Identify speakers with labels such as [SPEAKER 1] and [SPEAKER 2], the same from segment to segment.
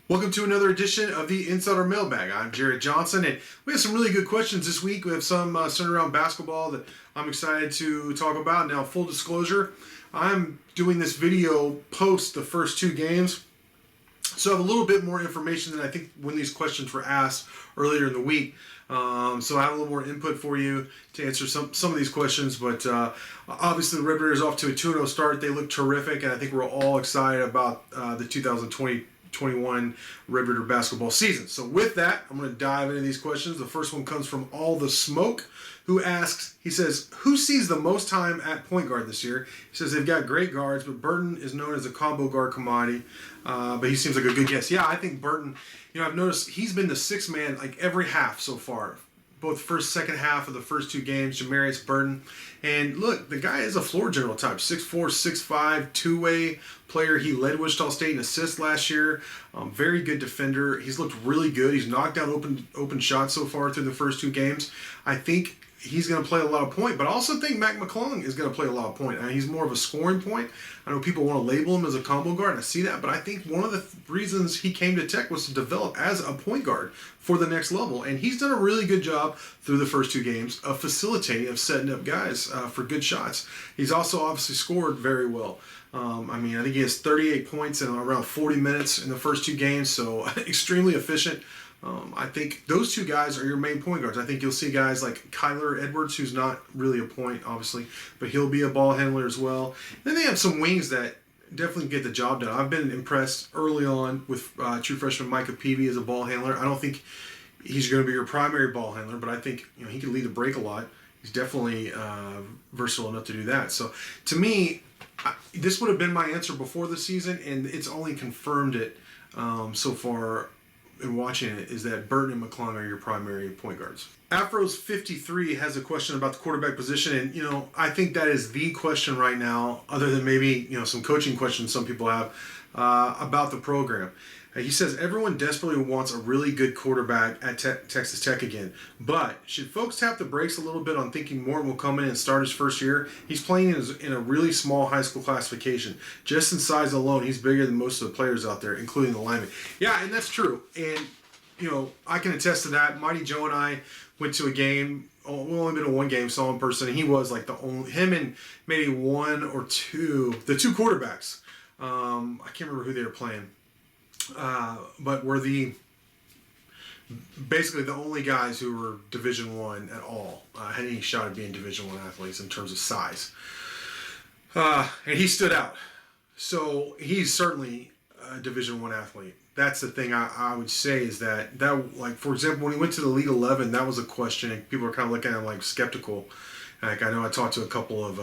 [SPEAKER 1] Welcome to another edition of the Insider Mailbag. I'm Jared Johnson, and we have some really good questions this week. We have some centered around basketball that I'm excited to talk about. Now, full disclosure, I'm doing this video post the first two games, so I have a little bit more information than I think when these questions were asked earlier in the week. So I have a little more input for you to answer some of these questions, but obviously the Red Raiders off to a 2-0 start. They look terrific, and I think we're all excited about the 2020-21 Red Raider basketball season. So with that, I'm going to dive into these questions. The first one comes from allthesmoke, who asks, he says, who sees the most time at point guard this year? He says they've got great guards, but Burton is known as a combo guard commodity, but he seems like a good guess. Yeah, I think Burton, I've noticed he's been the sixth man like every half so far. Both first, second half of the first two games, Jamarius Burton. And look, the guy is a floor general type, 6'4", 6'5", two-way player. He led Wichita State in assists last year. Very good defender. He's looked really good. He's knocked down open shots so far through the first two games. I think he's going to play a lot of point, but I also think Mac McClung is going to play a lot of point. He's more of a scoring point. I know people want to label him as a combo guard, and I see that, but I think one of the reasons he came to Tech was to develop as a point guard for the next level, and he's done a really good job through the first two games of facilitating, of setting up guys for good shots. He's also obviously scored very well. I think he has 38 points in around 40 minutes in the first two games, so extremely efficient. I think those two guys are your main point guards. I think you'll see guys like Kyler Edwards, who's not really a point, obviously, but he'll be a ball handler as well. Then they have some wings that definitely get the job done. I've been impressed early on with true freshman Micah Peavy as a ball handler. I don't think he's going to be your primary ball handler, but I think he can lead the break a lot. He's definitely versatile enough to do that. So to me, this would have been my answer before the season, and it's only confirmed it so far in watching it, is that Burton and McClung are your primary point guards. Afros53 has a question about the quarterback position, and I think that is the question right now, other than maybe some coaching questions some people have about the program. He says everyone desperately wants a really good quarterback at Texas Tech again, but should folks tap the brakes a little bit on thinking Morton will come in and start his first year? He's playing in a really small high school classification. Just in size alone, he's bigger than most of the players out there, including the linemen. Yeah, and that's true. And, I can attest to that. Mighty Joe and I went to a game. We've only been to one game, saw him in person, and he was like the only, him and maybe one or two, the two quarterbacks. I can't remember who they were playing. But were basically the only guys who were Division I at all, had any shot at being Division I athletes in terms of size. And he stood out. So he's certainly a Division I athlete. That's the thing I would say is that, like, for example, when he went to the Elite 11, that was a question, and people were kind of looking at him like skeptical. Like, I know I talked to a couple of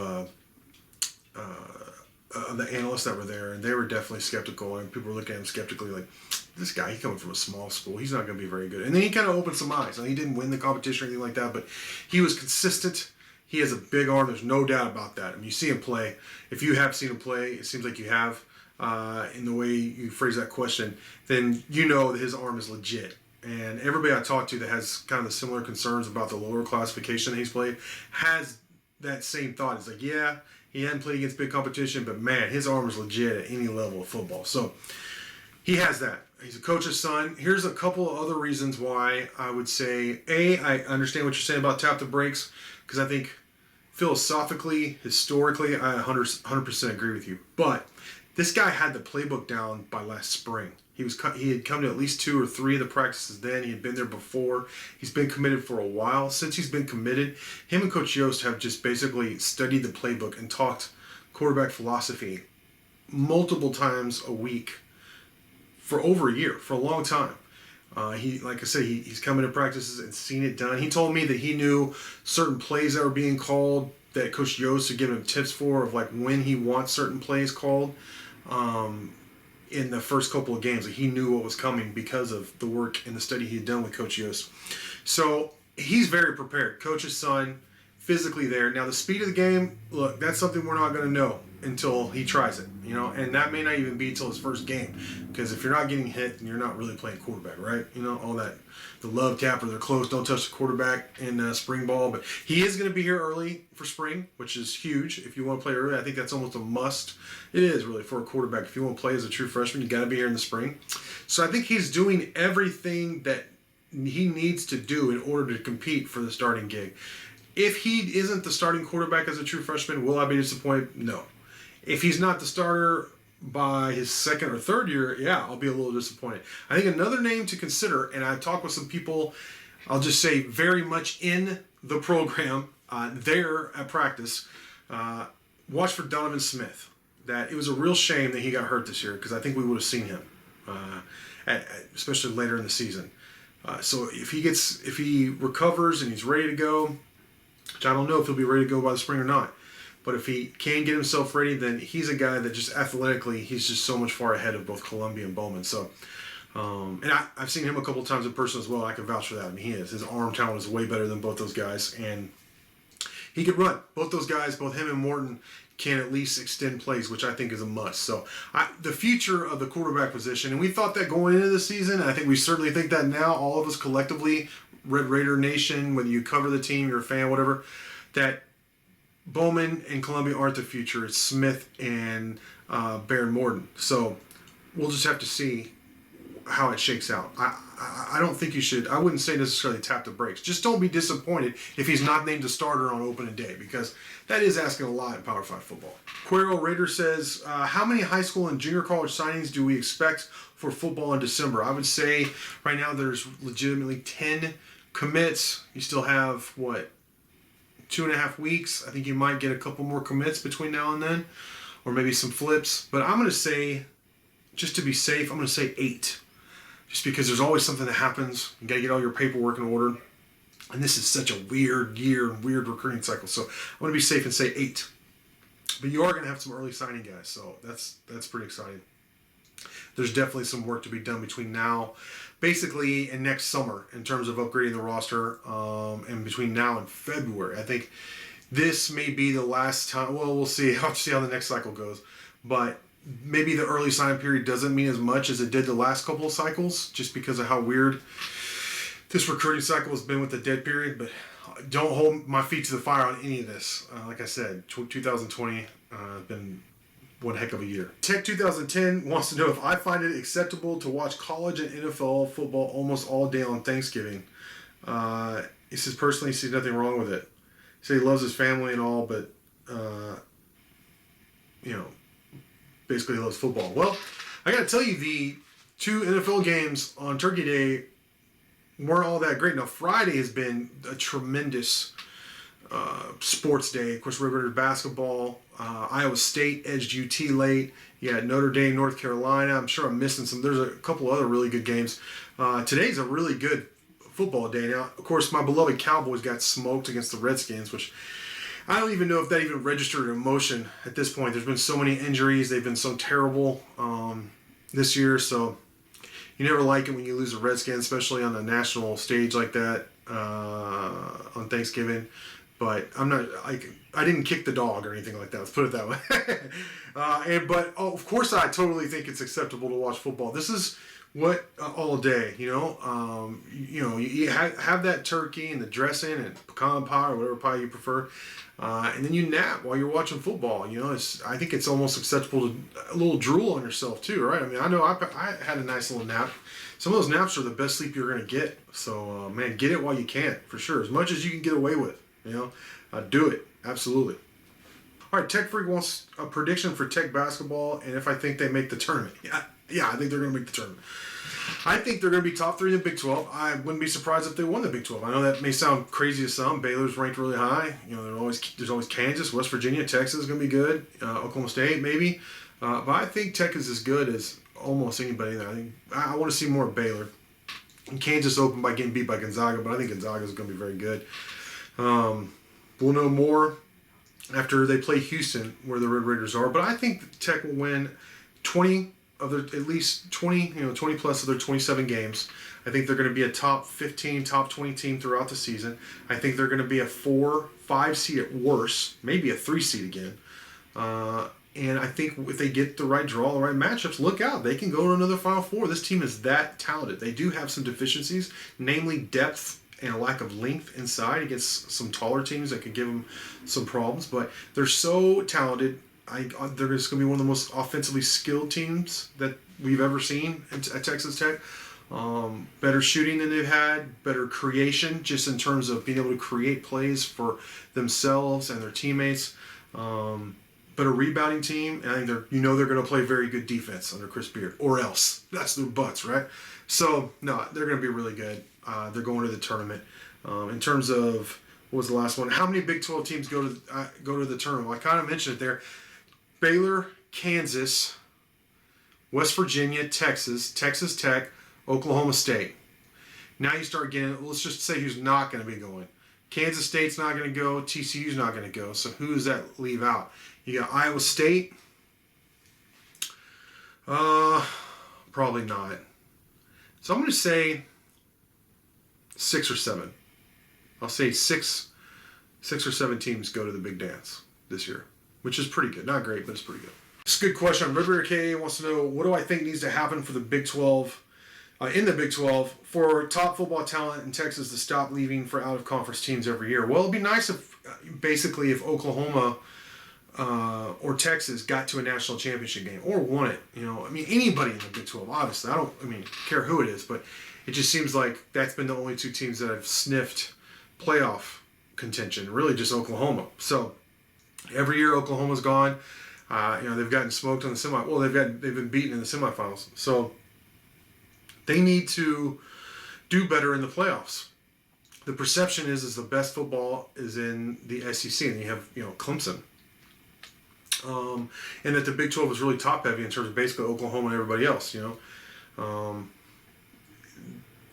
[SPEAKER 1] the analysts that were there, and they were definitely skeptical, and people were looking at him skeptically, like, this guy, he's coming from a small school, he's not going to be very good. And then he kind of opened some eyes. He didn't win the competition or anything like that, but he was consistent. He has a big arm. There's no doubt about that. You see him play. If you have seen him play, it seems like you have, in the way you phrase that question, then you know that his arm is legit. And everybody I talked to that has kind of the similar concerns about the lower classification that he's played has that same thought. It's like, yeah, he hadn't played against big competition, but man, his arm is legit at any level of football. So he has that. He's a coach's son. Here's a couple of other reasons why I would say, I understand what you're saying about tap the brakes, because I think philosophically, historically, I 100% agree with you. But this guy had the playbook down by last spring. He had come to at least 2 or 3 of the practices then. He had been there before. He's been committed for a while. Since he's been committed, him and Coach Yost have just basically studied the playbook and talked quarterback philosophy multiple times a week for over a year, for a long time. Like I said, he's come into practices and seen it done. He told me that he knew certain plays that were being called that Coach Yost had given him tips for, of like when he wants certain plays called. In the first couple of games, he knew what was coming because of the work and the study he had done with Coach Yost. So he's very prepared. Coach's son, physically there. Now, the speed of the game, look, that's something we're not going to know until he tries it, and that may not even be until his first game, because if you're not getting hit, then you're not really playing quarterback, right? All that, the love tap or they're close, don't touch the quarterback in spring ball. But he is going to be here early for spring, which is huge. If you want to play early, I think that's almost a must. It is really for a quarterback. If you want to play as a true freshman, you got to be here in the spring. So I think he's doing everything that he needs to do in order to compete for the starting gig. If he isn't the starting quarterback as a true freshman, will I be disappointed? No. If he's not the starter by his second or third year, yeah, I'll be a little disappointed. I think another name to consider, and I talked with some people, I'll just say very much in the program, there at practice, watch for Donovan Smith. That it was a real shame that he got hurt this year, because I think we would have seen him, especially later in the season. So if he recovers and he's ready to go, which I don't know if he'll be ready to go by the spring or not, but if he can get himself ready, then he's a guy that just athletically, he's just so much far ahead of both Columbia and Bowman. So, and I've seen him a couple of times in person as well. And I can vouch for that. I mean, he is. His arm talent is way better than both those guys, and he could run. Both those guys, both him and Morton, can at least extend plays, which I think is a must. So the future of the quarterback position, and we thought that going into the season, and I think we certainly think that now, all of us collectively, Red Raider Nation, whether you cover the team, you're a fan, whatever, that Bowman and Columbia aren't the future. It's Smith and Baron Morton. So we'll just have to see how it shakes out. I don't think you should, I wouldn't say necessarily tap the brakes. Just don't be disappointed if he's not named a starter on opening day, because that is asking a lot in Power 5 football. Cueroraider says, how many high school and junior college signings do we expect for football in December? I would say right now there's legitimately 10 commits. You still have, 2.5 weeks. I think you might get a couple more commits between now and then, or maybe some flips. But I'm going to say, just to be safe, I'm going to say 8. Just because there's always something that happens. You got to get all your paperwork in order. And this is such a weird year, weird recruiting cycle. So I'm going to be safe and say 8. But you are going to have some early signing guys. So that's pretty exciting. There's definitely some work to be done between now, basically, and next summer in terms of upgrading the roster, and between now and February. I think this may be the last time. Well, we'll see. I'll have to see how the next cycle goes. But maybe the early sign period doesn't mean as much as it did the last couple of cycles, just because of how weird this recruiting cycle has been with the dead period. But don't hold my feet to the fire on any of this. Like I said, 2020 has been one heck of a year. Tech 2010 wants to know if I find it acceptable to watch college and NFL football almost all day on Thanksgiving. He says personally he sees nothing wrong with it. He says he loves his family and all, but basically he loves football. Well, I got to tell you, the 2 NFL games on Turkey Day weren't all that great. Now, Friday has been a tremendous sports day. Of course, Red Raider basketball. Iowa State edged UT late. You had Notre Dame, North Carolina. I'm sure I'm missing some. There's a couple other really good games. Today's a really good football day. Now, of course, my beloved Cowboys got smoked against the Redskins, which I don't even know if that even registered emotion at this point. There's been so many injuries. They've been so terrible this year. So you never like it when you lose a Redskin, especially on a national stage like that on Thanksgiving. But I didn't kick the dog or anything like that. Let's put it that way. But of course, I totally think it's acceptable to watch football. This is what all day, you have that turkey and the dressing and pecan pie or whatever pie you prefer, and then you nap while you're watching football. I think it's almost acceptable to a little drool on yourself too, right? I mean, I know I had a nice little nap. Some of those naps are the best sleep you're going to get. So, man, get it while you can, for sure. As much as you can get away with. Do it. Absolutely. All right, Techfreak wants a prediction for Tech basketball and if I think they make the tournament. Yeah, I think they're going to make the tournament. I think they're going to be top 3 in the Big 12. I wouldn't be surprised if they won the Big 12. I know that may sound crazy to some. Baylor's ranked really high. There's always Kansas, West Virginia, Texas is going to be good. Oklahoma State, maybe. But I think Tech is as good as almost anybody there. I want to see more of Baylor. And Kansas opened by getting beat by Gonzaga, but I think Gonzaga is going to be very good. We'll know more after they play Houston, where the Red Raiders are. But I think Tech will win 20 of their at least 20, 20 plus of their 27 games. I think they're going to be a top 15, top 20 team throughout the season. I think they're going to be a 4, 5 seed at worst, maybe a 3 seed again. And I think if they get the right draw, the right matchups, look out. They can go to another Final Four. This team is that talented. They do have some deficiencies, namely depth and a lack of length inside against some taller teams that could give them some problems. But they're so talented. They're just going to be one of the most offensively skilled teams that we've ever seen at Texas Tech. Better shooting than they've had, better creation just in terms of being able to create plays for themselves and their teammates. But a rebounding team, and I think they're going to play very good defense under Chris Beard, or else that's their butts, right? So no, they're going to be really good. They're going to the tournament. In terms of what was the last one? How many Big 12 teams go to the tournament? Well, I kind of mentioned it there. Baylor, Kansas, West Virginia, Texas, Texas Tech, Oklahoma State. Now you start getting. Let's just say who's not going to be going. Kansas State's not going to go. TCU's not going to go. So who does that leave out? You got Iowa State. Probably not. So I'm going to say 6 or 7. I'll say six or 7 teams go to the big dance this year, which is pretty good. Not great, but it's pretty good. It's a good question. redraiderka wants to know, what do I think needs to happen for the Big 12, in the Big 12, for top football talent in Texas to stop leaving for out-of-conference teams every year? Well, it'd be nice if Oklahoma or Texas got to a national championship game or won it. Anybody in the Big 12, obviously. I don't care who it is, but it just seems like that's been the only 2 teams that have sniffed playoff contention, really just Oklahoma. So every year Oklahoma's gone. They've gotten smoked on the semi. Well, they've been beaten in the semifinals. So they need to do better in the playoffs. The perception is the best football is in the SEC, and you have Clemson. And that the Big 12 is really top heavy in terms of basically Oklahoma and everybody else.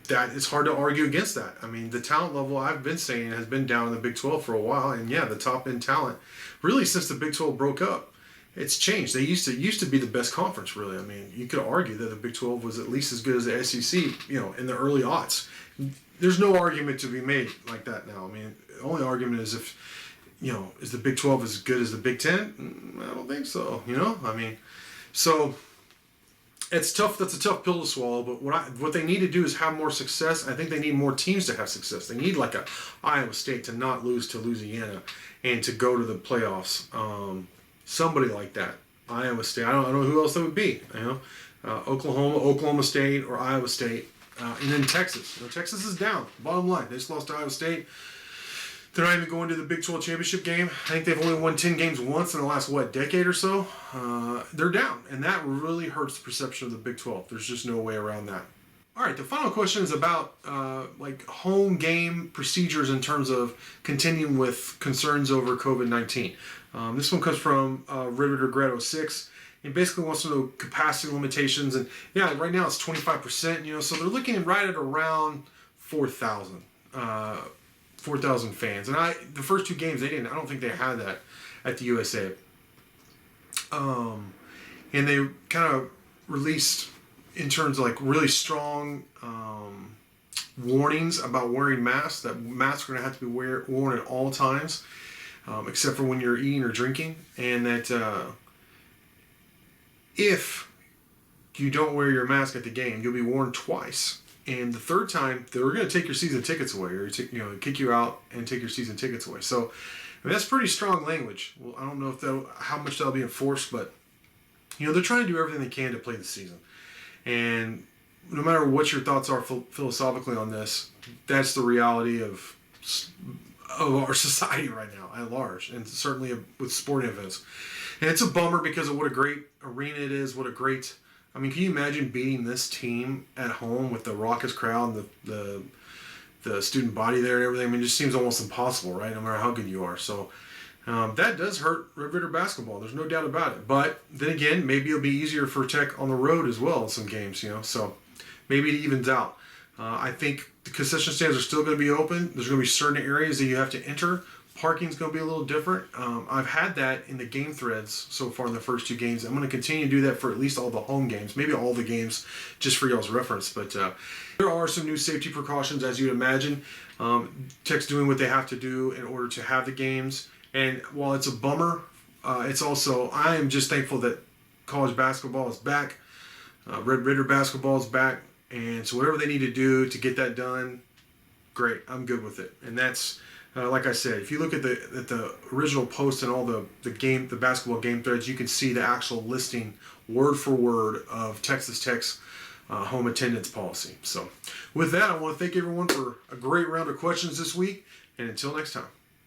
[SPEAKER 1] That it's hard to argue against that. The talent level, I've been saying, has been down in the Big 12 for a while, and yeah, the top end talent, really since the Big 12 broke up, it's changed. They used to be the best conference, really. You could argue that the Big 12 was at least as good as the SEC, in the early aughts. There's no argument to be made like that now. The only argument is if, is the Big 12 as good as the Big 10? I don't think so. So it's tough. That's a tough pill to swallow. But what they need to do is have more success. I think they need more teams to have success. They need like a Iowa State to not lose to Louisiana and to go to the playoffs. Somebody like that. Iowa State. I don't know who else that would be. Oklahoma State, or Iowa State, and then Texas. Texas is down. Bottom line, they just lost to Iowa State. They're not even going to the Big 12 championship game. I think they've only won 10 games once in the last, decade or so. They're down, and that really hurts the perception of the Big 12. There's just no way around that. All right, the final question is about home game procedures in terms of continuing with concerns over COVID-19. This one comes from redraiderka 06. He basically wants to know capacity limitations, and yeah, right now it's 25%. So they're looking right at around 4,000 fans. And the first 2 games I don't think they had that at the USA. And they kind of released in terms of really strong warnings about wearing masks. That masks are going to have to be worn at all times, except for when you're eating or drinking. And that if you don't wear your mask at the game, you'll be warned twice. And the third time, they were going to take your season tickets away, or kick you out and take your season tickets away. So that's pretty strong language. Well, I don't know how much that'll be enforced, but they're trying to do everything they can to play the season. And no matter what your thoughts are philosophically on this, that's the reality of our society right now at large, and certainly with sporting events. And it's a bummer because of what a great arena it is, what a great... can you imagine beating this team at home with the raucous crowd and the student body there and everything? It just seems almost impossible, right? No matter how good you are. So that does hurt Red Raider basketball. There's no doubt about it. But then again, maybe it'll be easier for Tech on the road as well in some games, So maybe it evens out. I think the concession stands are still going to be open. There's going to be certain areas that you have to enter Parking's going to be a little different. I've had that in the game threads so far in the first 2 games. I'm going to continue to do that for at least all the home games, maybe all the games, just for y'all's reference. But there are some new safety precautions, as you'd imagine. Tech's doing what they have to do in order to have the games. And while it's a bummer, it's also, I am just thankful that college basketball is back. Red Raider basketball is back. And so whatever they need to do to get that done, great. I'm good with it. And that's, like I said, if you look at the original post and all the basketball game threads, you can see the actual listing word for word of Texas Tech's home attendance policy. So with that, I want to thank everyone for a great round of questions this week. And until next time.